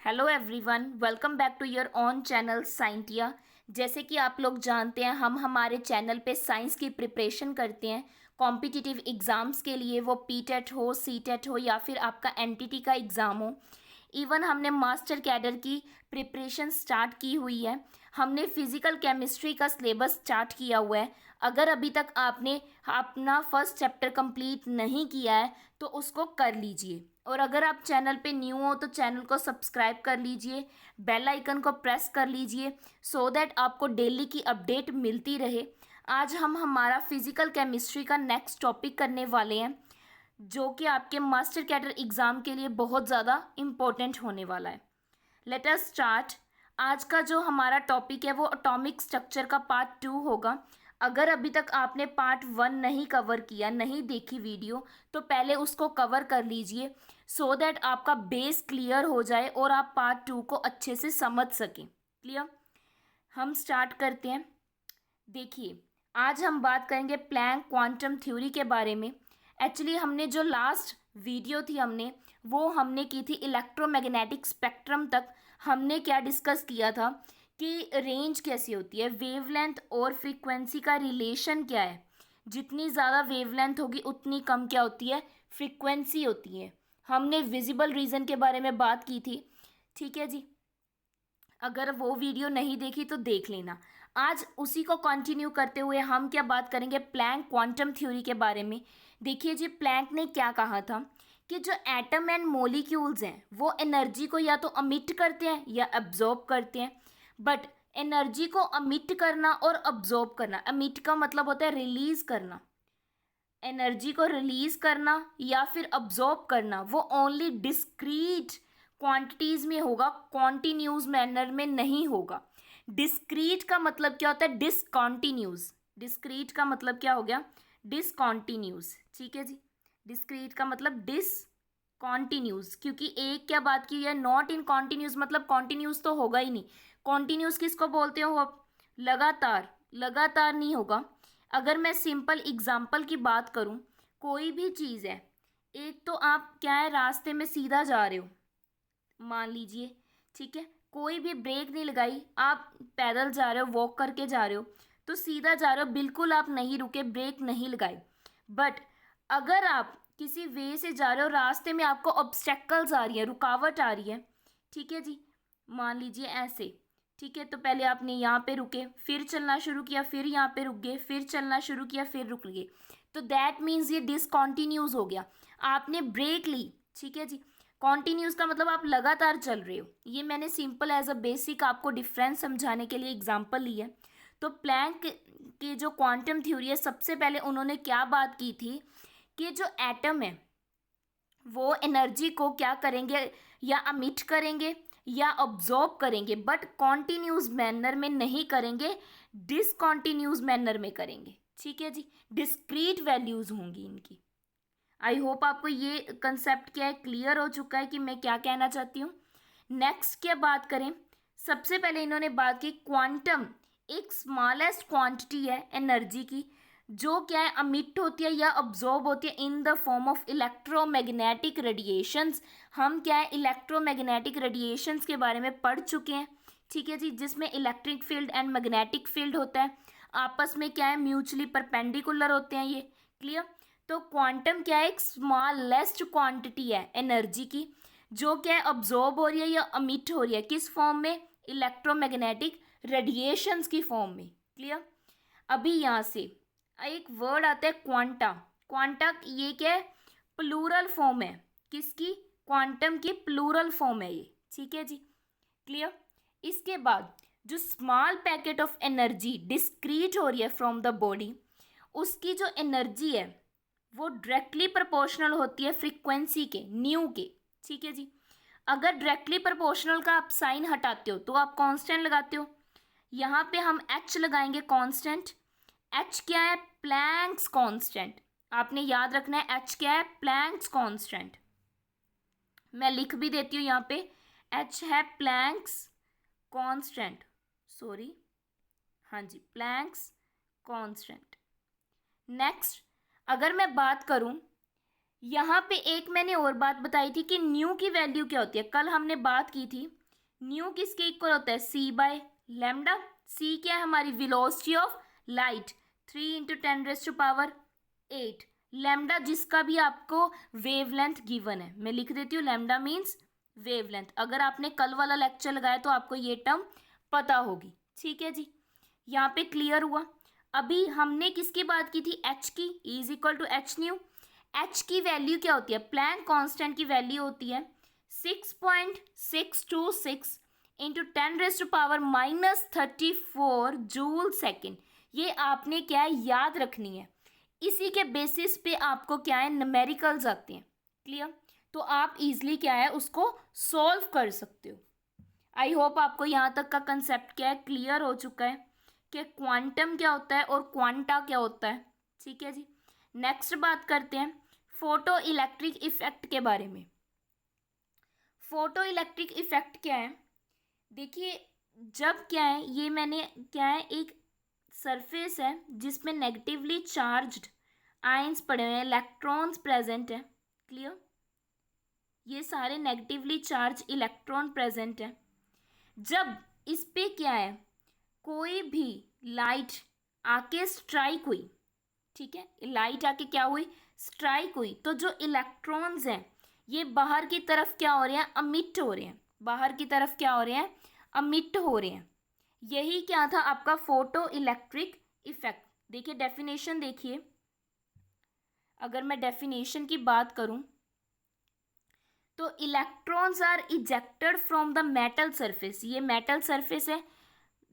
Hello everyone, welcome back to your own channel Scientia. जैसे कि आप लोग जानते हैं, हम हमारे चैनल पे साइंस की प्रिपरेशन करते हैं कॉम्पिटिटिव एग्ज़ाम्स के लिए, वो पीटेट हो, सीटेट हो या फिर आपका एनटीटी का एग्ज़ाम हो। इवन हमने मास्टर कैडर की प्रिपरेशन स्टार्ट की हुई है। हमने फिज़िकल केमिस्ट्री का सिलेबस स्टार्ट किया हुआ है। अगर अभी तक आपने अपना फर्स्ट चैप्टर कंप्लीट नहीं किया है तो उसको कर लीजिए, और अगर आप चैनल पे न्यू हो तो चैनल को सब्सक्राइब कर लीजिए, बेल आइकन को प्रेस कर लीजिए सो दैट आपको डेली की अपडेट मिलती रहे। आज हम हमारा फिज़िकल केमिस्ट्री का नेक्स्ट टॉपिक करने वाले हैं, जो कि आपके मास्टर कैडर एग्ज़ाम के लिए बहुत ज़्यादा इम्पोर्टेंट होने वाला है। Let us start. आज का जो हमारा टॉपिक है वो एटॉमिक स्ट्रक्चर का पार्ट 2 होगा। अगर अभी तक आपने पार्ट 1 नहीं कवर किया, नहीं देखी वीडियो, तो पहले उसको कवर कर लीजिए सो दैट आपका बेस क्लियर हो जाए और आप पार्ट 2 को अच्छे से समझ सकें। क्लियर? हम स्टार्ट करते हैं। देखिए, आज हम बात करेंगे प्लैंक क्वांटम थ्योरी के बारे में। एक्चुअली हमने जो लास्ट वीडियो थी हमने की थी इलेक्ट्रोमैग्नेटिक स्पेक्ट्रम तक। हमने क्या डिस्कस किया था कि रेंज कैसी होती है, वेवलेंथ और फ्रीक्वेंसी का रिलेशन क्या है। जितनी ज़्यादा वेवलेंथ होगी उतनी कम क्या होती है, फ्रीक्वेंसी होती है। हमने विजिबल रीजन के बारे में बात की थी। ठीक है जी, अगर वो वीडियो नहीं देखी तो देख लेना। आज उसी को कंटिन्यू करते हुए हम क्या बात करेंगे, प्लैंक क्वांटम थ्योरी के बारे में। देखिए जी, प्लैंक ने क्या कहा था कि जो एटम एंड मॉलिक्यूल्स हैं वो एनर्जी को या तो अमिट करते हैं या अब्जॉर्ब करते हैं। बट एनर्जी को अमिट करना और अब्जॉर्ब करना, अमिट का मतलब होता है रिलीज करना, एनर्जी को रिलीज करना या फिर अब्जॉर्ब करना, वो ओनली डिस्क्रीट क्वांटिटीज में होगा, कॉन्टिन्यूस मैनर में नहीं होगा। डिस्क्रीट का मतलब क्या होता है, डिसकॉन्टिन्यूस। डिस्क्रीट का मतलब क्या हो गया, डिसकॉन्टिन्यूस। ठीक है जी, डिस्क्रीट का मतलब डिसकॉन्टिन्यूस, क्योंकि एक क्या बात की है, नॉट इन कॉन्टिन्यूस, मतलब कॉन्टिन्यूस तो होगा ही नहीं। कॉन्टिन्यूस किसको बोलते हो आप, लगातार, लगातार नहीं होगा। अगर मैं सिंपल एग्जाम्पल की बात करूं, कोई भी चीज़ है, एक तो आप क्या है, रास्ते में सीधा जा रहे हो मान लीजिए, ठीक है, कोई भी ब्रेक नहीं लगाई, आप पैदल जा रहे हो, वॉक करके जा रहे हो, तो सीधा जा रहे हो, बिल्कुल आप नहीं रुके, ब्रेक नहीं लगाए। बट अगर आप किसी वे से जा रहे हो, रास्ते में आपको ऑब्स्टेकल्स आ रही है, रुकावट आ रही है, ठीक है जी, मान लीजिए ऐसे, ठीक है, तो पहले आपने यहाँ पे रुके, फिर चलना शुरू किया, फिर यहाँ पे रुक गए, फिर चलना शुरू किया, फिर रुक गए, तो दैट मीन्स ये डिसकॉन्टिन्यूस हो गया। आपने ब्रेक ली, ठीक है जी। कॉन्टिन्यूस का मतलब आप लगातार चल रहे हो। ये मैंने सिंपल एज अ बेसिक आपको डिफरेंस समझाने के लिए एग्जांपल ली है। तो प्लैंक की जो क्वांटम थ्योरी है, सबसे पहले उन्होंने क्या बात की थी कि जो एटम है वो एनर्जी को क्या करेंगे, या अमिट करेंगे या ऑब्जॉर्ब करेंगे, बट कॉन्टिन्यूस मैनर में नहीं करेंगे, डिसकॉन्टिन्यूस मैनर में करेंगे। ठीक है जी, डिस्क्रीट वैल्यूज होंगी इनकी। आई होप आपको ये कंसेप्ट क्या है, क्लियर हो चुका है कि मैं क्या कहना चाहती हूँ। नेक्स्ट क्या बात करें, सबसे पहले इन्होंने बात की क्वांटम एक स्मॉलेस्ट क्वांटिटी है एनर्जी की, जो क्या है, अमिट होती है या अब्जॉर्ब होती है इन the form of electromagnetic radiations. हम क्या है, इलेक्ट्रोमैग्नेटिक रेडिएशंस के बारे में पढ़ चुके हैं। ठीक है जी, जिसमें electric field and magnetic field होता है, आपस में क्या है, म्यूचुअली परपेंडिकुलर होते हैं ये। क्लियर? तो क्वांटम क्या है, एक स्मॉलेस्ट क्वांटिटी है एनर्जी की, जो क्या है, अब्जॉर्ब हो रही है या अमिट हो रही है, किस फॉर्म में, इलेक्ट्रोमैग्नेटिक रेडिएशंस की फॉर्म में। क्लियर? अभी यहाँ से एक वर्ड आता है क्वांटा। क्वांटा ये क्या है, प्लूरल फॉर्म है, किसकी, क्वांटम की प्लूरल फॉर्म है ये। ठीक है जी, क्लियर? इसके बाद जो small packet of energy discrete हो रही है फ्रॉम द बॉडी, उसकी जो एनर्जी है वो डायरेक्टली प्रोपोर्शनल होती है फ्रीक्वेंसी के, न्यू के। ठीक है जी, अगर डायरेक्टली प्रोपोर्शनल का आप साइन हटाते हो तो आप कांस्टेंट लगाते हो, यहाँ पे हम एच लगाएंगे कांस्टेंट। एच क्या है, प्लैंक्स कांस्टेंट। आपने याद रखना है एच क्या है, प्लैंक्स कांस्टेंट। मैं लिख भी देती हूँ यहाँ पे, एच है प्लैंक्स कांस्टेंट, सॉरी, हाँ जी, प्लैंक्स कांस्टेंट। नेक्स्ट अगर मैं बात करूं, यहाँ पे एक मैंने और बात बताई थी कि न्यू की वैल्यू क्या होती है। कल हमने बात की थी न्यू किसके इक्वल होता है, c बाय लैम्डा। c क्या है हमारी वेलोसिटी ऑफ लाइट, 3 × 10⁻8। लैम्डा जिसका भी आपको वेवलेंथ गिवन है, मैं लिख देती हूँ लैम्डा मीन्स वेवलेंथ। अगर आपने कल वाला लेक्चर लगाया तो आपको ये टर्म पता होगी, ठीक है जी। यहाँ पे क्लियर हुआ। अभी हमने किसकी बात की थी, h की, is equal to H nu. h की वैल्यू क्या होती है, प्लैंक कांस्टेंट की वैल्यू होती है 6.626 इंटू 10⁻−34 जूल सेकेंड। ये आपने क्या है याद रखनी है, इसी के बेसिस पे आपको क्या है न्यूमेरिकल्स आते हैं। क्लियर, तो आप इजीली क्या है उसको सॉल्व कर सकते हो। आई होप आपको यहाँ तक का कंसेप्ट क्या है क्लियर हो चुका है कि क्वांटम क्या होता है और क्वांटा क्या होता है, ठीक है जी। नेक्स्ट बात करते हैं फोटो इलेक्ट्रिक इफेक्ट के बारे में। फोटो इलेक्ट्रिक इफेक्ट क्या है, देखिए जब क्या है ये मैंने क्या है एक सरफेस है जिसमें नेगेटिवली चार्ज्ड आयंस पड़े हुए हैं, इलेक्ट्रॉन्स प्रेजेंट है। क्लियर, ये सारे नेगेटिवली चार्ज इलेक्ट्रॉन प्रेजेंट है। जब इस पे क्या है कोई भी लाइट आके स्ट्राइक हुई, ठीक है, लाइट आके क्या हुई, स्ट्राइक हुई, तो जो इलेक्ट्रॉन्स हैं ये बाहर की तरफ क्या हो रहे हैं, अमिट हो रहे हैं। बाहर की तरफ क्या हो रहे हैं, अमिट हो रहे हैं। यही क्या था आपका फोटो इलेक्ट्रिक इफेक्ट। देखिए डेफिनेशन देखिए, अगर मैं डेफिनेशन की बात करूं तो electrons are ejected from the metal surface. ये मेटल सरफेस है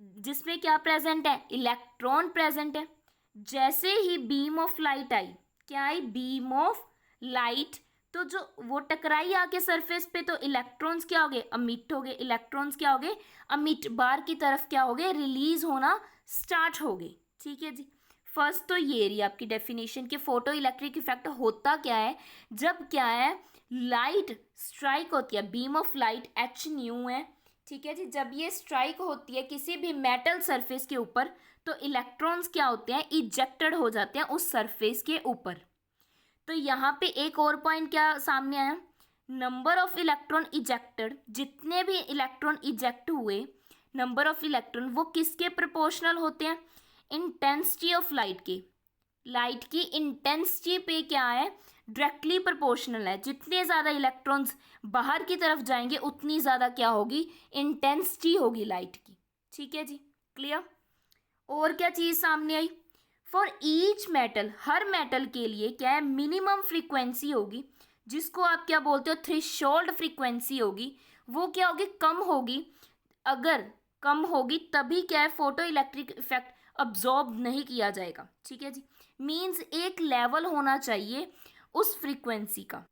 जिसमें क्या प्रेजेंट है, इलेक्ट्रॉन प्रेजेंट है। जैसे ही बीम ऑफ लाइट आई, क्या आई, बीम ऑफ लाइट, तो जो वो टकराई आके सरफेस पे, तो इलेक्ट्रॉन्स क्या हो गए, अमिट हो गए। इलेक्ट्रॉन्स क्या हो गए, अमिट, बाहर की तरफ क्या हो गए, रिलीज होना स्टार्ट हो गए, ठीक है जी। फर्स्ट तो ये रही आपकी डेफिनेशन कि फोटो इलेक्ट्रिक इफेक्ट होता क्या है, जब क्या है लाइट स्ट्राइक होती है, beam of light H new है, ठीक है जी। जब ये स्ट्राइक होती है किसी भी मेटल सरफेस के ऊपर, तो इलेक्ट्रॉन्स क्या होते हैं, इजेक्टेड हो जाते हैं उस सरफेस के ऊपर। तो यहाँ पे एक और पॉइंट क्या सामने आया, नंबर ऑफ इलेक्ट्रॉन इजेक्टेड, जितने भी इलेक्ट्रॉन इजेक्ट हुए, नंबर ऑफ इलेक्ट्रॉन वो किसके प्रोपोर्शनल होते हैं, इंटेंसिटी ऑफ लाइट के। लाइट की इंटेंसिटी पे क्या है, डायरेक्टली प्रोपोर्शनल है। जितने ज़्यादा इलेक्ट्रॉन्स बाहर की तरफ जाएंगे उतनी ज़्यादा क्या होगी, इंटेंसिटी होगी लाइट की, ठीक है जी। क्लियर, और क्या चीज़ सामने आई, फॉर ईच मेटल, हर मेटल के लिए क्या है मिनिमम फ्रीक्वेंसी होगी, जिसको आप क्या बोलते हो, थ्रेशोल्ड फ्रीक्वेंसी होगी। वो क्या होगी, कम होगी। अगर कम होगी तभी क्या है फोटो इलेक्ट्रिक इफेक्ट अब्जॉर्ब नहीं किया जाएगा, ठीक है जी। मीन्स एक लेवल होना चाहिए उस फ्रीक्वेंसी का।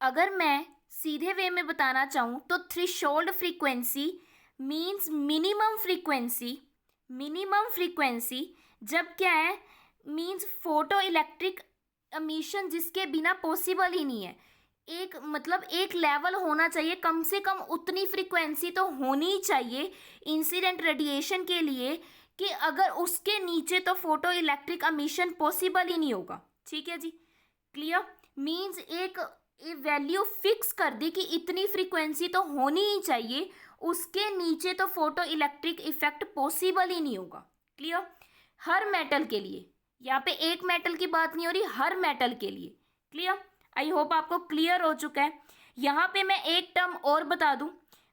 अगर मैं सीधे वे में बताना चाहूँ तो threshold frequency means minimum frequency. Minimum frequency जब क्या है, मीन्स फोटो इलेक्ट्रिक एमिशन जिसके बिना पॉसिबल ही नहीं है। एक मतलब एक लेवल होना चाहिए, कम से कम उतनी फ्रीक्वेंसी तो होनी चाहिए इंसिडेंट रेडिएशन के लिए कि अगर उसके नीचे तो फोटो इलेक्ट्रिक एमिशन पॉसिबल ही नहीं होगा, ठीक है जी। क्लियर, मीन्स एक वैल्यू फिक्स कर दी कि इतनी फ्रीक्वेंसी तो होनी ही चाहिए, उसके नीचे तो फोटो इलेक्ट्रिक इफेक्ट पॉसिबल ही नहीं होगा। क्लियर, हर मेटल के लिए, यहाँ पे एक मेटल की बात नहीं हो रही, हर मेटल के लिए। क्लियर, आई होप आपको क्लियर हो चुका है। यहाँ पे मैं एक टर्म और बता दूं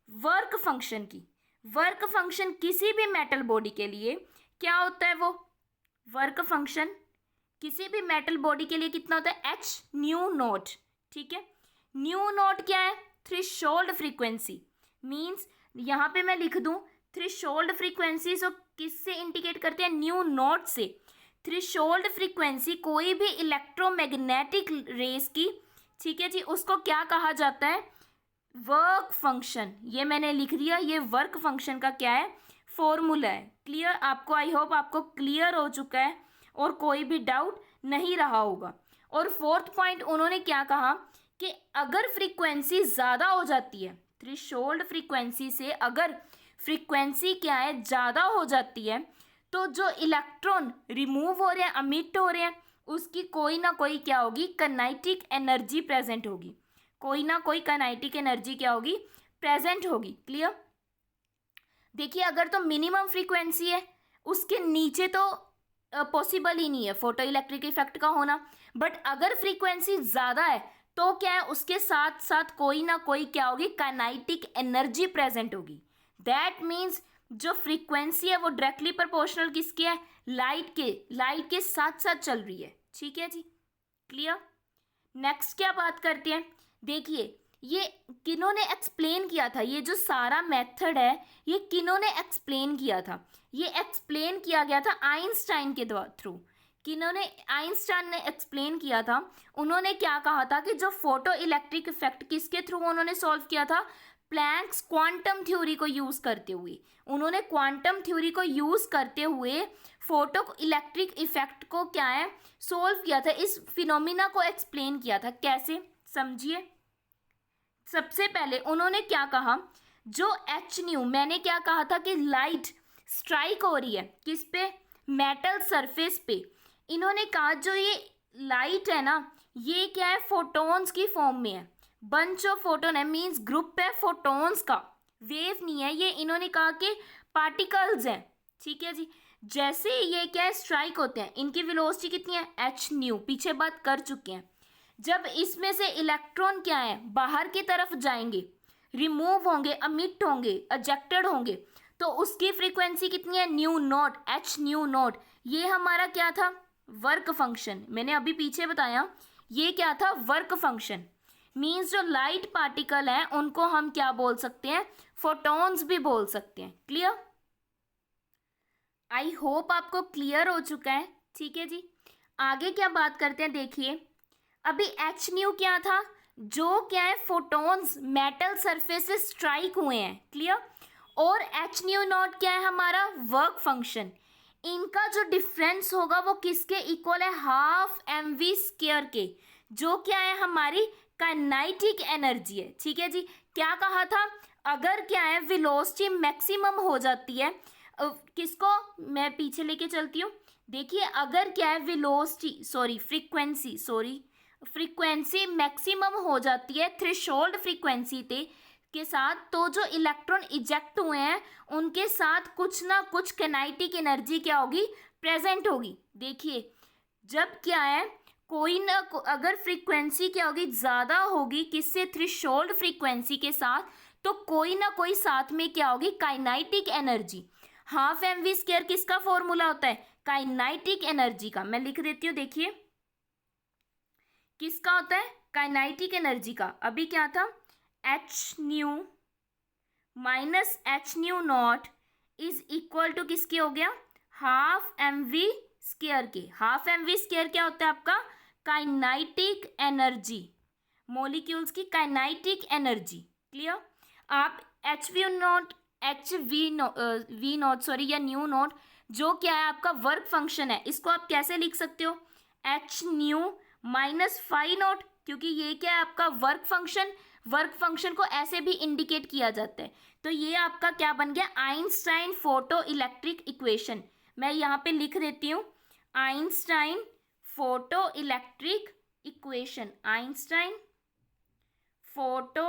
वर्क फंक्शन की। वर्क फंक्शन किसी भी मेटल बॉडी के लिए क्या होता है, वो वर्क फंक्शन किसी भी मेटल बॉडी के लिए कितना होता है, एच न्यू नॉट, ठीक है। न्यू नॉट क्या है, थ्रेशोल्ड फ्रीक्वेंसी। मीन्स यहाँ पे मैं लिख दूं थ्रेशोल्ड फ्रीक्वेंसी, सो किससे इंडिकेट करते हैं, न्यू नॉट से। थ्रेशोल्ड फ्रीक्वेंसी कोई भी इलेक्ट्रोमैग्नेटिक रेस की, ठीक है जी, उसको क्या कहा जाता है, वर्क फंक्शन। ये मैंने लिख दिया, ये वर्क फंक्शन का क्या है, फॉर्मूला है। क्लियर, आपको आई होप आपको क्लियर हो चुका है और कोई भी डाउट नहीं रहा होगा। और फोर्थ पॉइंट उन्होंने क्या कहा कि अगर फ्रीक्वेंसी ज़्यादा हो जाती है, थ्रेशोल्ड फ्रीक्वेंसी से अगर फ्रीक्वेंसी क्या है ज़्यादा हो जाती है, तो जो इलेक्ट्रॉन रिमूव हो रहे हैं, अमिट हो रहे हैं, उसकी कोई ना कोई क्या होगी, काइनेटिक एनर्जी प्रेजेंट होगी। कोई ना कोई काइनेटिक एनर्जी क्या होगी, प्रेजेंट होगी। क्लियर। देखिए अगर तो मिनिमम फ्रीक्वेंसी है उसके नीचे तो पॉसिबल ही नहीं है फोटो इलेक्ट्रिक इफेक्ट का होना, बट अगर फ्रीक्वेंसी ज़्यादा है तो क्या है उसके साथ साथ कोई ना कोई क्या होगी, काइनेटिक एनर्जी प्रेजेंट होगी। दैट मीन्स जो फ्रीक्वेंसी है वो डायरेक्टली प्रोपोर्शनल किसकी है, लाइट के साथ साथ चल रही है। ठीक है जी, क्लियर। नेक्स्ट क्या बात करते हैं, देखिए ये किन्होंने एक्सप्लेन किया था, ये जो सारा मेथड है ये किन्होंने एक्सप्लेन किया था, ये एक्सप्लेन किया गया था आइंस्टाइन के थ्रू। किन्होंने, आइंस्टाइन ने एक्सप्लेन किया था। उन्होंने क्या कहा था कि जो फोटो इलेक्ट्रिक इफेक्ट किसके थ्रू उन्होंने सॉल्व किया था, प्लैंक्स क्वांटम थ्योरी को यूज करते हुए। उन्होंने क्वांटम थ्योरी को यूज करते हुए फोटो इलेक्ट्रिक इफेक्ट को क्या है सोल्व किया था, इस फिनोमिना को एक्सप्लेन किया था। कैसे, समझिए। सबसे पहले उन्होंने क्या कहा, जो एच न्यू, मैंने क्या कहा था कि लाइट स्ट्राइक हो रही है किस पे, मेटल सरफेस पे। इन्होंने कहा जो ये लाइट है ना ये क्या है, फोटोन्स की फॉर्म में है, बंच ऑफ फोटोन है, मींस ग्रुप है फोटोन्स का, वेव नहीं है ये। इन्होंने कहा कि पार्टिकल्स हैं। ठीक है जी, जैसे ये क्या है स्ट्राइक होते हैं, इनकी वेलोसिटी कितनी है, एच न्यू, पीछे बात कर चुके हैं। जब इसमें से इलेक्ट्रॉन क्या है बाहर की तरफ जाएंगे, रिमूव होंगे, अमिट होंगे, एजेक्टेड होंगे, तो उसकी फ्रीक्वेंसी कितनी है, new not, H nu not. ये हमारा क्या था, वर्क फंक्शन। मैंने अभी पीछे बताया ये क्या था, वर्क फंक्शन। मीन्स जो लाइट पार्टिकल है उनको हम क्या बोल सकते हैं, फोटॉन्स भी बोल सकते हैं। क्लियर, आई होप आपको क्लियर हो चुका है। ठीक है जी, आगे क्या बात करते हैं, देखिए अभी एच न्यू क्या था, जो क्या है फोटॉन्स मेटल सरफेस से स्ट्राइक हुए हैं। क्लियर, और एच न्यू नॉट क्या है हमारा वर्क फंक्शन। इनका जो डिफरेंस होगा वो किसके इक्वल है, हाफ एम वी स्क्वायर के, जो क्या है हमारी काइनेटिक एनर्जी है। ठीक है जी, क्या कहा था, अगर क्या है वेलोसिटी मैक्सिमम हो जाती है, किसको मैं पीछे लेके चलती हूँ, देखिए अगर क्या है वेलोसिटी फ्रीक्वेंसी मैक्सिमम हो जाती है थ्रेशोल्ड फ्रीक्वेंसी के साथ, तो जो इलेक्ट्रॉन इजेक्ट हुए हैं उनके साथ कुछ ना कुछ काइनेटिक एनर्जी क्या होगी, प्रेजेंट होगी। देखिए जब क्या है कोई ना अगर फ्रीक्वेंसी क्या होगी ज़्यादा होगी किससे, थ्रेशोल्ड फ्रीक्वेंसी के साथ, तो कोई ना कोई साथ में क्या होगी, kinetic energy. Half M V square किसका फॉर्मूला होता है, काइनेटिक एनर्जी का। मैं लिख देती हूँ, देखिए किसका होता है, काइनेटिक एनर्जी का। अभी क्या था, H nu minus H nu not is equal to किसके हो गया, हाफ एम वी स्क्वायर के। हाफ एम वी स्क्वायर क्या होता है आपका, काइनेटिक एनर्जी, मॉलिक्यूल्स की काइनेटिक एनर्जी। क्लियर, आप वी नॉट सॉरी या न्यू नॉट जो क्या है आपका वर्क फंक्शन है, इसको आप कैसे लिख सकते हो, H nu minus phi not, क्योंकि ये क्या है आपका वर्क फंक्शन को ऐसे भी इंडिकेट किया जाता है। तो ये आपका क्या बन गया, आइंस्टाइन फोटो इलेक्ट्रिक इक्वेशन। मैं यहाँ पे लिख देती हूँ, Einstein photo electric equation, Einstein photo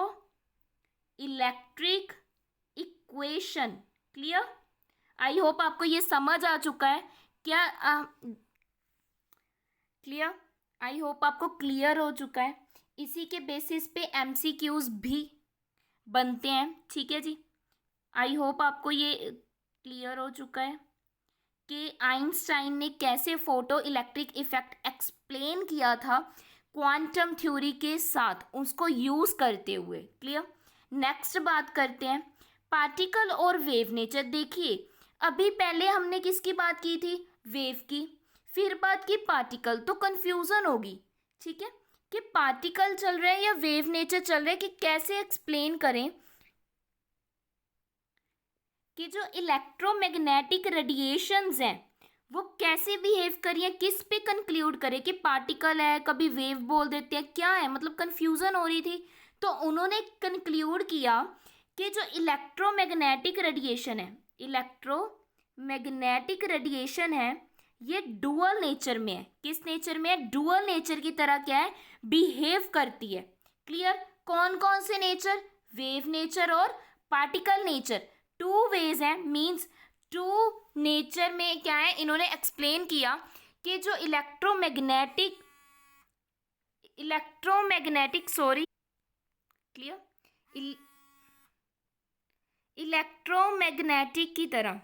electric equation. Clear, I hope आपको ये समझ आ चुका है क्या, क्लियर, आई होप आपको क्लियर हो चुका है। इसी के बेसिस पे एमसीक्यूज भी बनते हैं। ठीक है जी, आई होप आपको ये क्लियर हो चुका है कि आइंस्टाइन ने कैसे फोटो इलेक्ट्रिक इफेक्ट एक्सप्लेन किया था क्वांटम थ्योरी के साथ उसको यूज करते हुए। क्लियर, नेक्स्ट बात करते हैं पार्टिकल और वेव नेचर। देखिए अभी पहले हमने किसकी बात की थी, वेव की, फिर बात की पार्टिकल, तो कंफ्यूजन होगी। ठीक है, कि पार्टिकल चल रहे हैं या वेव नेचर चल रहे हैं, कि कैसे एक्सप्लेन करें कि जो इलेक्ट्रोमैग्नेटिक रेडिएशंस हैं वो कैसे बिहेव करिए, किस पे कंक्लूड करें कि पार्टिकल है, कभी वेव बोल देते हैं, क्या है, मतलब कंफ्यूजन हो रही थी। तो उन्होंने कंक्लूड किया कि जो इलेक्ट्रोमैग्नेटिक रेडिएशन है ये डुअल नेचर में है। किस नेचर में है, डुअल नेचर की तरह क्या है बिहेव करती है। क्लियर, कौन कौन से नेचर, वेव नेचर और पार्टिकल नेचर, टू वेज हैं, मीन्स टू नेचर में क्या है, इन्होंने एक्सप्लेन किया कि जो इलेक्ट्रोमैग्नेटिक क्लियर, इलेक्ट्रोमैग्नेटिक की तरह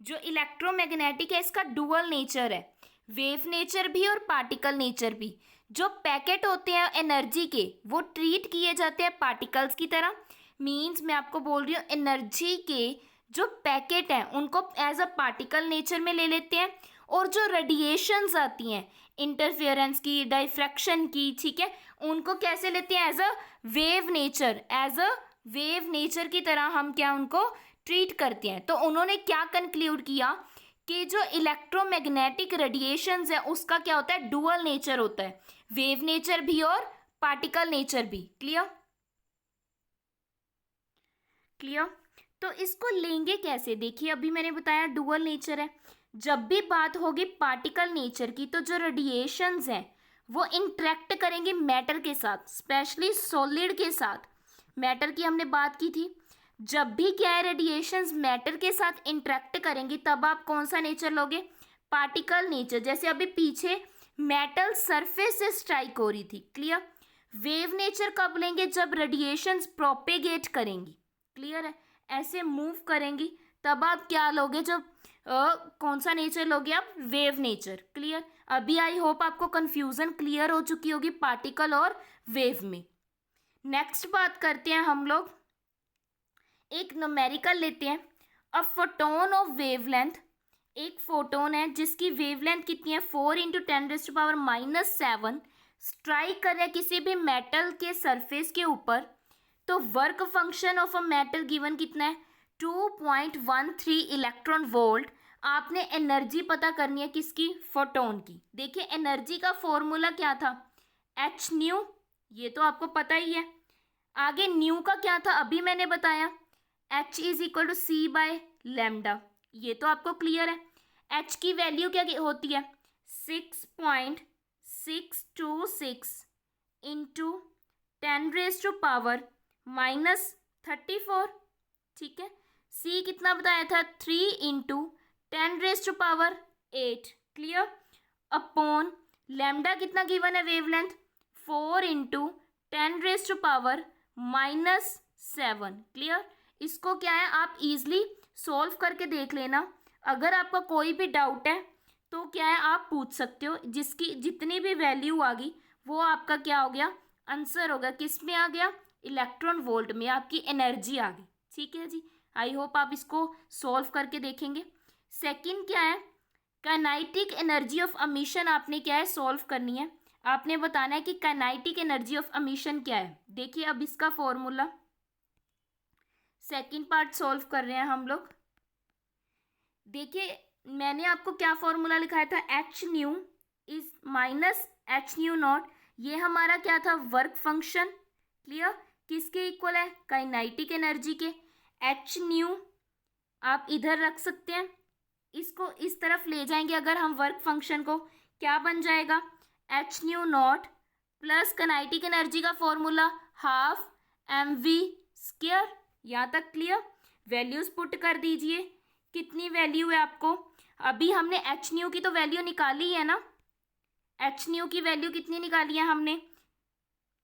जो इलेक्ट्रोमैग्नेटिक है इसका डुअल नेचर है, वेव नेचर भी और पार्टिकल नेचर भी। जो पैकेट होते हैं एनर्जी के वो ट्रीट किए जाते हैं पार्टिकल्स की तरह, मीन्स मैं आपको बोल रही हूँ एनर्जी के जो पैकेट हैं उनको एज अ पार्टिकल नेचर में ले लेते हैं, और जो रेडिएशंस आती हैं इंटरफेरेंस की, डाइफ्रैक्शन की, ठीक है, उनको कैसे लेते हैं, एज अ वेव नेचर की तरह हम क्या उनको ट्रीट करते हैं। तो उन्होंने क्या कंक्लूड किया कि जो इलेक्ट्रोमैग्नेटिक रेडिएशंस है उसका क्या होता है, डुअल नेचर होता है, वेव नेचर भी और पार्टिकल नेचर भी। क्लियर। तो इसको लेंगे कैसे, देखिए अभी मैंने बताया डुअल नेचर है। जब भी बात होगी पार्टिकल नेचर की तो जो रेडिएशंस हैं वो इंटरेक्ट करेंगे मैटर के साथ, स्पेशली सॉलिड के साथ। मैटर की हमने बात की थी, जब भी क्या है रेडिएशंस मैटर के साथ इंटरेक्ट करेंगी तब आप कौन सा नेचर लोगे, पार्टिकल नेचर। जैसे अभी पीछे मेटल सरफेस से स्ट्राइक हो रही थी, क्लियर। वेव नेचर कब लेंगे, जब रेडिएशंस प्रोपेगेट करेंगी, क्लियर है, ऐसे मूव करेंगी तब आप क्या लोगे, जब कौन सा नेचर लोगे आप, वेव नेचर। क्लियर। अभी आई होप आपको कंफ्यूजन क्लियर हो चुकी होगी पार्टिकल और वेव में। नेक्स्ट बात करते हैं हम लोग, एक न्यूमेरिकल लेते हैं। अ फोटोन ऑफ वेवलेंथ, एक फोटोन है जिसकी वेवलेंथ कितनी है, 4 × 10⁻⁻⁷ स्ट्राइक कर रहा है किसी भी मेटल के सरफेस के ऊपर, तो work function of a metal given कितना है, 2.13 इलेक्ट्रॉन वोल्ट। आपने एनर्जी पता करनी है किसकी, फोटोन की। देखिए एनर्जी का फॉर्मूला क्या था, एच न्यू, ये तो आपको पता ही है। आगे न्यू का क्या था, अभी मैंने बताया, H = c/λ, ये तो आपको क्लियर है। H की वैल्यू क्या होती है, 6.626 इंटू 10⁻⁻34, ठीक है। C कितना बताया था, 3 × 10⁸8, क्लियर, अपॉन लैम्डा कितना गिवन है वेवलेंथ, 4 × 10⁻⁻7, क्लियर। इसको क्या है आप इजीली सॉल्व करके देख लेना, अगर आपका कोई भी डाउट है तो क्या है आप पूछ सकते हो, जिसकी जितनी भी वैल्यू आ गई वो आपका क्या हो गया, आंसर होगा। किस में आ गया, इलेक्ट्रॉन वोल्ट में आपकी एनर्जी आ गई, ठीक है जी। आई होप आप इसको सॉल्व करके देखेंगे। सेकंड क्या है, काइनेटिक एनर्जी ऑफ एमिशन, आपने क्या है सॉल्व करनी है, आपने बताना है कि काइनेटिक एनर्जी ऑफ एमिशन क्या है। देखिए अब इसका फॉर्मूला, सेकंड पार्ट सॉल्व कर रहे हैं हम लोग। देखिए मैंने आपको क्या फॉर्मूला लिखाया था, H new is minus H nu not, ये हमारा क्या था, वर्क फंक्शन, क्लियर, किसके इक्वल है, काइनेटिक एनर्जी के। एच न्यू आप इधर रख सकते हैं, इसको इस तरफ ले जाएंगे अगर हम वर्क फंक्शन को, क्या बन जाएगा, H nu not plus kinetic energy का फॉर्मूला 12 mv²। यहाँ तक क्लियर। वैल्यूज पुट कर दीजिए, कितनी वैल्यू है आपको, अभी हमने एच न्यू की तो वैल्यू निकाली है ना, एच न्यू की वैल्यू कितनी निकाली है हमने,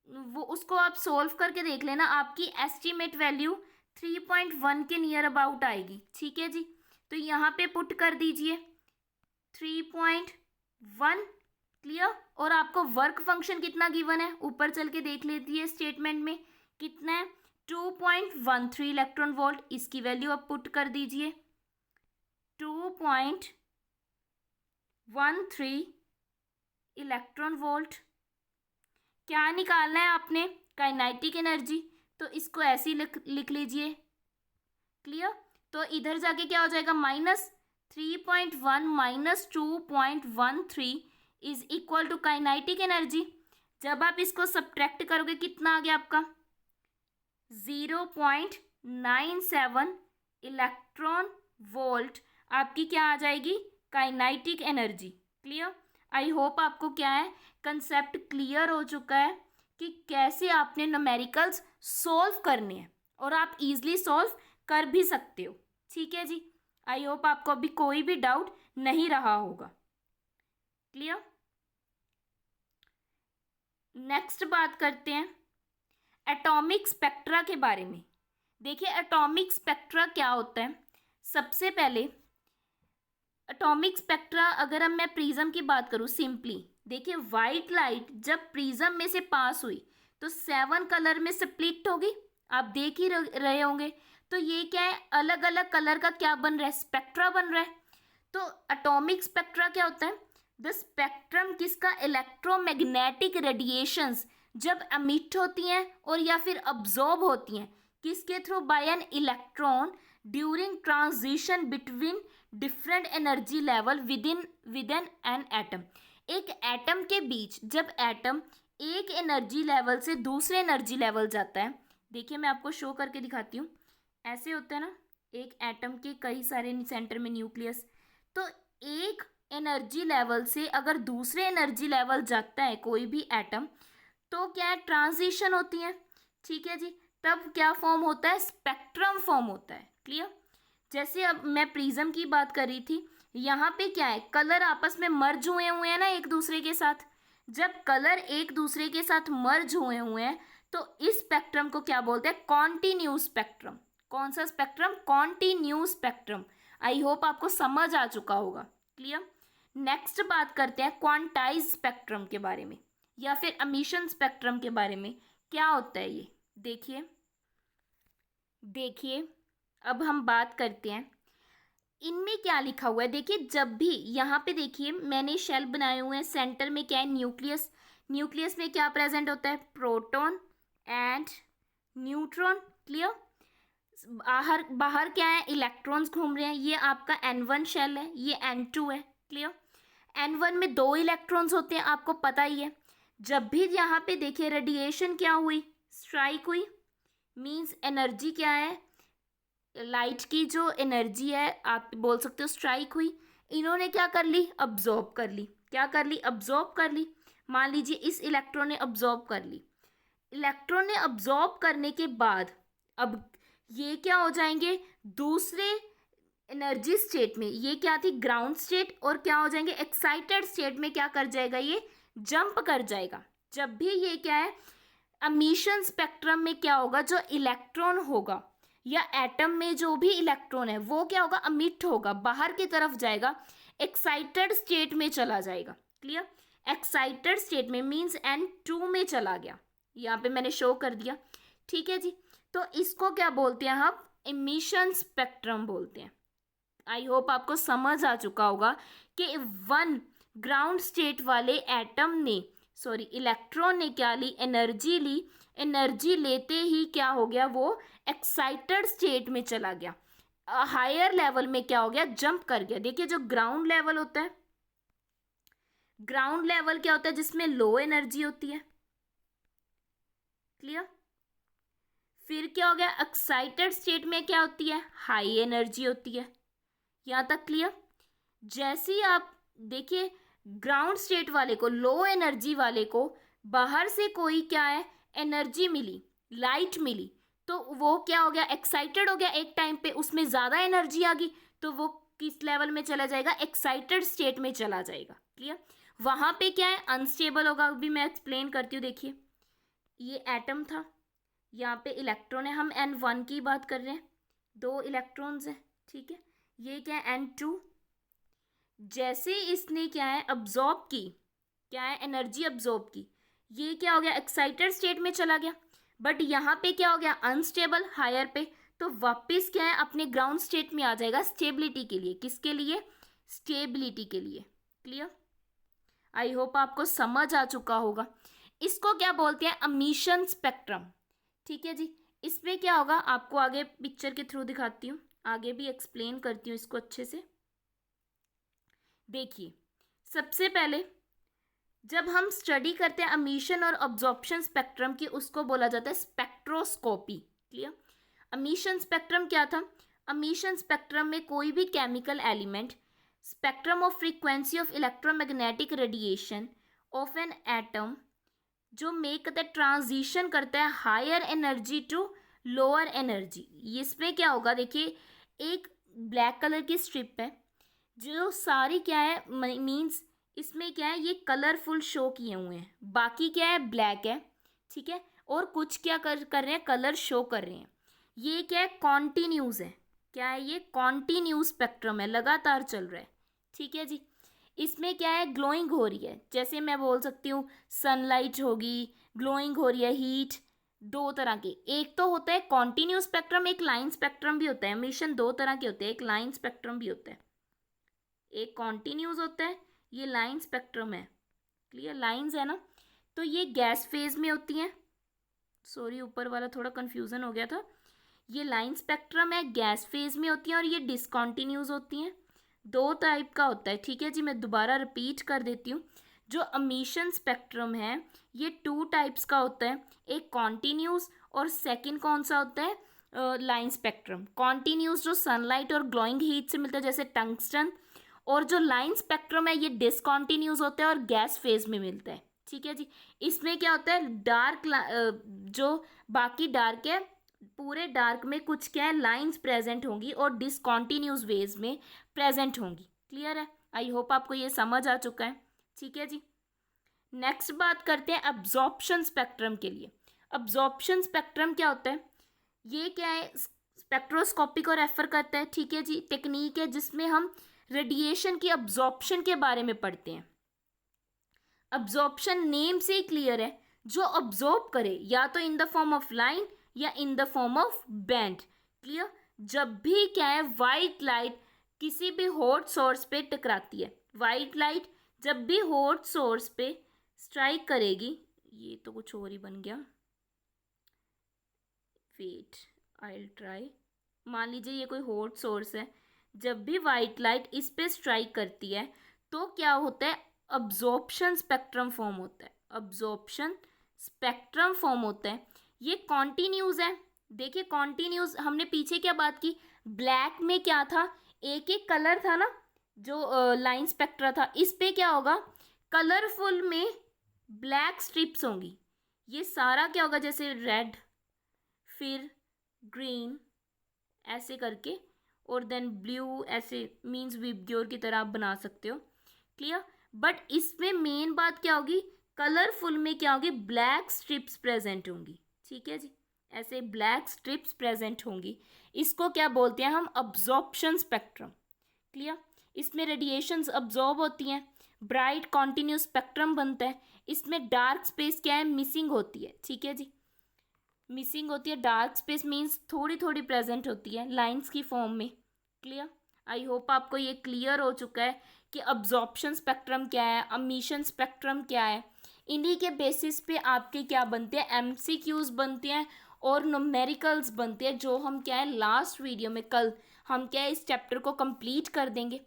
वो उसको आप सोल्व करके देख लेना, आपकी एस्टीमेट वैल्यू 3.1 के नियर अबाउट आएगी, ठीक है जी। तो यहाँ पे पुट कर दीजिए 3.1, क्लियर। और आपको वर्क फंक्शन कितना गिवन है, ऊपर चल के देख लीजिए स्टेटमेंट में कितना है, 2.13 इलेक्ट्रॉन वोल्ट, इसकी वैल्यू आप पुट कर दीजिए 2.13 इलेक्ट्रॉन वोल्ट। क्या निकालना है आपने, काइनेटिक एनर्जी, तो इसको ऐसे ही लिख लीजिए, क्लियर। तो इधर जाके क्या हो जाएगा, -3.1 - 2.13 is equal to kinetic energy. जब आप इसको सब्ट्रैक्ट करोगे कितना आ गया आपका, 0.97 इलेक्ट्रॉन वोल्ट आपकी क्या आ जाएगी, kinetic energy, clear. I hope आपको क्या है कंसेप्ट क्लियर हो चुका है कि कैसे आपने न्यूमेरिकल्स सॉल्व करने हैं और आप इजीली सॉल्व कर भी सकते हो। ठीक है जी, आई होप आपको अभी कोई भी डाउट नहीं रहा होगा। क्लियर। नेक्स्ट बात करते हैं एटॉमिक स्पेक्ट्रा के बारे में। देखिए एटॉमिक स्पेक्ट्रा क्या होता है। सबसे पहले एटॉमिक स्पेक्ट्रा अगर हम मैं प्रिज्म की बात करूँ सिंपली, देखिए वाइट लाइट जब प्रिज्म में से पास हुई तो 7 कलर में स्प्लिट होगी, आप देख ही रहे होंगे। तो ये क्या है, अलग अलग कलर का क्या बन रहा है, स्पेक्ट्रा बन रहा है। तो एटॉमिक स्पेक्ट्रा क्या होता है, द स्पेक्ट्रम किसका, इलेक्ट्रोमैग्नेटिक रेडिएशंस जब एमिट होती हैं और या फिर अब्जॉर्ब होती हैं किसके through, by an electron during transition between different energy level with an atom. एक एटम के बीच जब एटम एक एनर्जी लेवल से दूसरे एनर्जी लेवल जाता है, देखिए मैं आपको शो करके दिखाती हूँ। ऐसे होता है ना, एक एटम के कई सारे सेंटर में न्यूक्लियस, तो एक एनर्जी लेवल से अगर दूसरे एनर्जी लेवल जाता है कोई भी एटम तो क्या है, ट्रांजिशन होती है। ठीक है जी, तब क्या फॉर्म होता है, स्पेक्ट्रम फॉर्म होता है। क्लियर। जैसे अब मैं प्रिज्म की बात कर रही थी, यहाँ पे क्या है, कलर आपस में मर्ज हुए हैं ना एक दूसरे के साथ। जब कलर एक दूसरे के साथ मर्ज हुए हैं तो इस स्पेक्ट्रम को क्या बोलते हैं, कॉन्टिन्यू स्पेक्ट्रम। कौन सा spectrum, continue spectrum. I hope आपको समझ आ चुका होगा। क्लियर। नेक्स्ट बात करते हैं क्वांटाइज स्पेक्ट्रम के बारे में या फिर एमिशन स्पेक्ट्रम के बारे में। क्या होता है ये, देखिए अब हम बात करते हैं इनमें क्या लिखा हुआ है। देखिए जब भी यहाँ पे देखिए मैंने शेल बनाए हुए हैं, सेंटर में क्या है, न्यूक्लियस। न्यूक्लियस में क्या प्रेजेंट होता है, प्रोटॉन एंड न्यूट्रॉन। क्लियर। बाहर बाहर क्या है, इलेक्ट्रॉन्स घूम रहे हैं। ये आपका N1 शेल है, ये N2 है। क्लियर। N1 में 2 इलेक्ट्रॉन्स होते हैं, आपको पता ही है। जब भी यहाँ पे देखिए रेडिएशन क्या हुई, स्ट्राइक हुई, मींस एनर्जी क्या है, लाइट की जो एनर्जी है आप बोल सकते हो स्ट्राइक हुई। इन्होंने क्या कर ली, अब्जॉर्ब कर ली। क्या कर ली, अब्जॉर्ब कर ली। मान लीजिए इस इलेक्ट्रॉन ने अब्जॉर्ब कर ली। इलेक्ट्रॉन ने अब्जॉर्ब करने के बाद अब ये क्या हो जाएंगे, दूसरे एनर्जी स्टेट में। ये क्या थी, ग्राउंड स्टेट, और क्या हो जाएंगे, एक्साइटेड स्टेट में। क्या कर जाएगा, ये जंप कर जाएगा। जब भी ये क्या है, एमिशन स्पेक्ट्रम में क्या होगा, जो इलेक्ट्रॉन होगा या एटम में जो भी इलेक्ट्रॉन है वो क्या होगा, अमिट होगा, बाहर की तरफ जाएगा, एक्साइटेड स्टेट में चला जाएगा। क्लियर। एक्साइटेड स्टेट में मींस N2 में चला गया, यहाँ पे मैंने शो कर दिया। ठीक है जी, तो इसको क्या बोलते हैं हम, एमिशन स्पेक्ट्रम बोलते हैं। आई होप आपको समझ आ चुका होगा कि वन ग्राउंड स्टेट वाले एटम ने इलेक्ट्रॉन ने क्या ली, एनर्जी ली। एनर्जी लेते ही क्या हो गया, वो एक्साइटेड स्टेट में चला गया, हायर लेवल में क्या हो गया, जंप कर गया। देखिए जो ग्राउंड लेवल होता है, ग्राउंड लेवल क्या होता है, जिसमें लो एनर्जी होती है। क्लियर। फिर क्या हो गया, एक्साइटेड स्टेट में क्या होती है, हाई एनर्जी होती है। यहाँ तक क्लियर। जैसे ही आप देखिए ग्राउंड स्टेट वाले को, लो एनर्जी वाले को बाहर से कोई क्या है, एनर्जी मिली, लाइट मिली, तो वो क्या हो गया, एक्साइटेड हो गया। एक टाइम पे उसमें ज़्यादा एनर्जी आ गई तो वो किस लेवल में चला जाएगा, एक्साइटेड स्टेट में चला जाएगा। क्लियर। वहाँ पे क्या है, अनस्टेबल होगा। अभी मैं एक्सप्लेन करती हूँ। देखिए ये एटम था, यहाँ पे इलेक्ट्रॉन है, हम N1 की बात कर रहे हैं, 2 इलेक्ट्रॉन्स हैं। ठीक है। ये क्या है, N2। जैसे इसने क्या है, अब्जॉर्ब की, क्या है, एनर्जी अब्जॉर्ब की, ये क्या हो गया, एक्साइटेड स्टेट में चला गया। बट यहाँ पे क्या हो गया, अनस्टेबल, हायर पे, तो वापस क्या है, अपने ग्राउंड स्टेट में आ जाएगा स्टेबिलिटी के लिए। किसके लिए, स्टेबिलिटी के लिए। क्लियर। आई होप आपको समझ आ चुका होगा। इसको क्या बोलते हैं, एमिशन स्पेक्ट्रम। ठीक है जी। इसमें क्या होगा, आपको आगे पिक्चर के थ्रू दिखाती हूँ, आगे भी एक्सप्लेन करती हूँ इसको अच्छे से। देखिए सबसे पहले जब हम स्टडी करते हैं एमिशन और अब्जॉर्प्शन स्पेक्ट्रम की, उसको बोला जाता है स्पेक्ट्रोस्कोपी। क्लियर। एमिशन स्पेक्ट्रम क्या था, एमिशन स्पेक्ट्रम में कोई भी chemical element, spectrum of frequency of electromagnetic radiation of an atom जो मेक करता है, ट्रांजिशन करता है higher energy to lower energy. इसमें क्या होगा, देखिए एक ब्लैक कलर की स्ट्रिप है जो सारी क्या है, मीन्स इसमें क्या है, ये कलरफुल शो किए हुए हैं, बाकी क्या है ब्लैक है, ठीक है, और कुछ क्या कर रहे हैं, कलर शो कर रहे हैं। ये क्या है, कॉन्टिन्यूस है, क्या है ये, कॉन्टिन्यूस स्पेक्ट्रम है, लगातार चल रहा है, ठीक है जी। इसमें क्या है, ग्लोइंग हो रही है, जैसे मैं बोल सकती हूँ सनलाइट होगी, ग्लोइंग हो रही है, हीट। दो तरह के, एक तो होता है कॉन्टिन्यूस स्पेक्ट्रम, एक लाइन स्पेक्ट्रम भी होता है। एमिशन दो तरह के होते हैं, एक लाइन स्पेक्ट्रम भी होता है, एक कॉन्टिन्यूस होता है, ये लाइन स्पेक्ट्रम है। क्लियर, लाइंस है ना। तो ये गैस फेज में होती हैं, सॉरी ऊपर वाला थोड़ा कंफ्यूजन हो गया था। ये लाइन स्पेक्ट्रम है, गैस फेज में होती हैं, और ये डिसकॉन्टिन्यूस होती हैं। दो टाइप का होता है, ठीक है जी। मैं दोबारा रिपीट कर देती हूँ, जो एमिशन स्पेक्ट्रम है ये टू टाइप्स का होता है, एक कॉन्टिन्यूस और सेकंड कौन सा होता है, लाइन स्पेक्ट्रम। कॉन्टिन्यूस जो सनलाइट और ग्लोइंग हीट से मिलता है, जैसे टंगस्टन, और जो लाइन स्पेक्ट्रम है ये डिसकॉन्टिन्यूस होता है और गैस फेज में मिलता है, ठीक है जी। इसमें क्या होता है, डार्क जो बाकी डार्क है, पूरे डार्क में कुछ क्या है, लाइंस प्रेजेंट होंगी और डिसकॉन्टिन्यूस वेज में प्रेजेंट होंगी। क्लियर है, आई होप आपको ये समझ आ चुका है, ठीक है जी। नेक्स्ट बात करते हैं अब्जॉर्प्शन स्पेक्ट्रम के लिए। अब्जॉर्प्शन स्पेक्ट्रम क्या होता है, ये क्या है, स्पेक्ट्रोस्कोपी को रेफर करता है, ठीक है जी। टेक्निक है जिसमें हम रेडिएशन की अब्जॉर्प्शन के बारे में पढ़ते हैं। अब्जॉर्प्शन नेम से ही क्लियर है, जो अब्जॉर्ब करे, या तो in the form of line या in the form of band. Clear, जब भी क्या है, वाइट लाइट किसी भी हॉट सोर्स पे टकराती है, वाइट लाइट जब भी हॉट सोर्स पे स्ट्राइक करेगी, ये तो कुछ और ही बन गया, वेट आई विल ट्राई। मान लीजिए ये कोई हॉट सोर्स है, जब भी वाइट लाइट इस पे स्ट्राइक करती है तो क्या होता है, अब्जॉर्प्शन स्पेक्ट्रम फॉर्म होता है, अब्जॉर्प्शन स्पेक्ट्रम फॉर्म होता है। ये कॉन्टिन्यूस है, देखिए कॉन्टिन्यूस, हमने पीछे क्या बात की, ब्लैक में क्या था, एक एक कलर था ना, जो लाइन स्पेक्ट्रा था, इस पे क्या होगा, कलरफुल में ब्लैक स्ट्रिप्स होंगी। ये सारा क्या होगा, जैसे रेड, फिर ग्रीन, ऐसे करके, और देन ब्लू, ऐसे मीन्स विबग्योर की तरह आप बना सकते हो। क्लियर, बट इसमें मेन बात क्या होगी, कलरफुल में क्या होगी, ब्लैक स्ट्रिप्स प्रेजेंट होंगी, ठीक है जी, ऐसे ब्लैक स्ट्रिप्स प्रेजेंट होंगी। इसको क्या बोलते हैं हम, अब्जॉर्प्शन स्पेक्ट्रम। क्लियर, इसमें रेडिएशंस अब्जॉर्ब होती हैं, ब्राइट कॉन्टिन्यूस स्पेक्ट्रम बनता है। इसमें डार्क स्पेस क्या है, मिसिंग होती है, ठीक है जी, मिसिंग होती है। डार्क स्पेस मीन्स थोड़ी थोड़ी प्रेजेंट होती है लाइंस की फॉर्म में। क्लियर, आई होप आपको ये क्लियर हो चुका है कि अब्जॉर्प्शन स्पेक्ट्रम क्या है, एमिशन स्पेक्ट्रम क्या है। इन्हीं के बेसिस पे आपके क्या बनते हैं, एमसीक्यूज बनते हैं और न्यूमेरिकल्स बनते हैं, जो हम क्या है लास्ट वीडियो में, कल हम क्या है इस चैप्टर को कंप्लीट कर देंगे।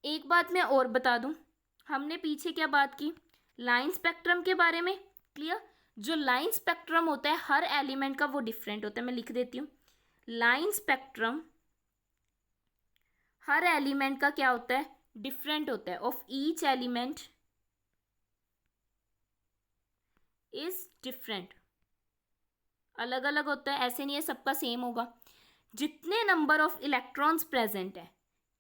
एक बात मैं और बता दूं, हमने पीछे क्या बात की, लाइन स्पेक्ट्रम के बारे में। क्लियर, जो लाइन स्पेक्ट्रम होता है हर एलिमेंट का वो डिफरेंट होता है, मैं लिख देती हूँ। लाइन स्पेक्ट्रम हर एलिमेंट का क्या होता है, डिफरेंट होता है, of each element is different, अलग अलग होता है, ऐसे नहीं है सबका सेम होगा। जितने नंबर ऑफ इलेक्ट्रॉन्स प्रेजेंट है,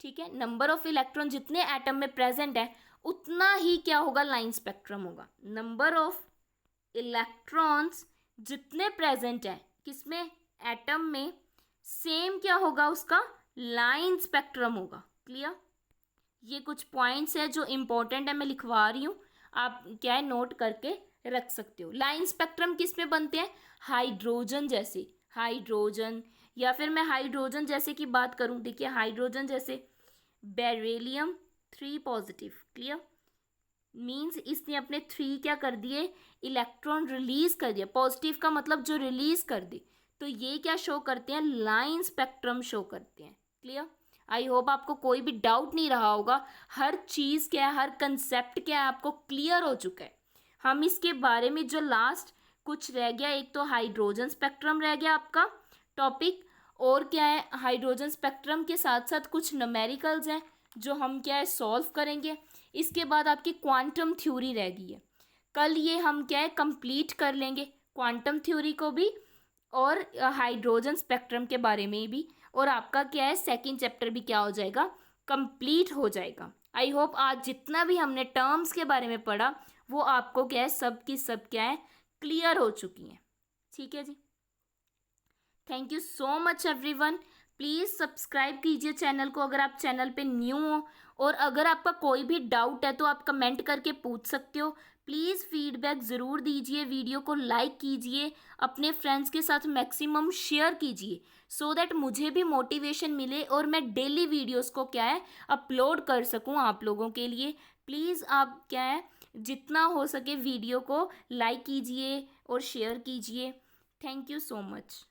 ठीक है, नंबर ऑफ इलेक्ट्रॉन जितने एटम में प्रेजेंट है उतना ही क्या होगा, लाइन स्पेक्ट्रम होगा। नंबर ऑफ इलेक्ट्रॉन्स जितने प्रेजेंट है किसमें, एटम में, सेम क्या होगा उसका, लाइन स्पेक्ट्रम होगा। क्लियर, ये कुछ पॉइंट्स है जो इंपॉर्टेंट है, मैं लिखवा रही हूँ, आप क्या है नोट करके रख सकते हो। लाइन स्पेक्ट्रम किस में बनते हैं, हाइड्रोजन जैसे, हाइड्रोजन, या फिर मैं हाइड्रोजन जैसे की बात करूं, देखिए हाइड्रोजन जैसे बेरिलियम 3 पॉजिटिव। क्लियर, मीन्स इसने अपने 3 क्या कर दिए, इलेक्ट्रॉन रिलीज कर दिया, पॉजिटिव का मतलब जो रिलीज कर दे, तो ये क्या शो करते हैं, लाइन स्पेक्ट्रम शो करते हैं। क्लियर, आई होप आपको कोई भी डाउट नहीं रहा होगा, हर चीज़ क्या है, हर कंसेप्ट क्या है आपको क्लियर हो चुका है। हम इसके बारे में जो लास्ट कुछ रह गया, एक तो हाइड्रोजन स्पेक्ट्रम रह गया आपका टॉपिक, और क्या है, हाइड्रोजन स्पेक्ट्रम के साथ साथ कुछ न्यूमेरिकल्स हैं जो हम क्या है सॉल्व करेंगे। इसके बाद आपकी क्वांटम थ्योरी रह गई है। कल ये हम क्या है कंप्लीट कर लेंगे, क्वांटम थ्योरी को भी और हाइड्रोजन स्पेक्ट्रम के बारे में भी, और आपका क्या है सेकंड चैप्टर भी क्या हो जाएगा, कंप्लीट हो जाएगा। आई होप आज जितना भी हमने टर्म्स के बारे में पढ़ा वो आपको क्या है सब की सब क्या है क्लियर हो चुकी हैं। ठीक है जी, thank you so much everyone. Please subscribe कीजिए चैनल को अगर आप चैनल पे न्यू हो, और अगर आपका कोई भी डाउट है तो आप कमेंट करके पूछ सकते हो। प्लीज़ फीडबैक ज़रूर दीजिए, वीडियो को लाइक कीजिए, अपने फ्रेंड्स के साथ मैक्सिमम शेयर कीजिए, सो दैट मुझे भी मोटिवेशन मिले और मैं डेली वीडियोस को क्या है अपलोड कर सकूं आप लोगों के लिए। प्लीज़ आप क्या है जितना हो सके वीडियो को लाइक कीजिए और शेयर कीजिए। Thank you so much.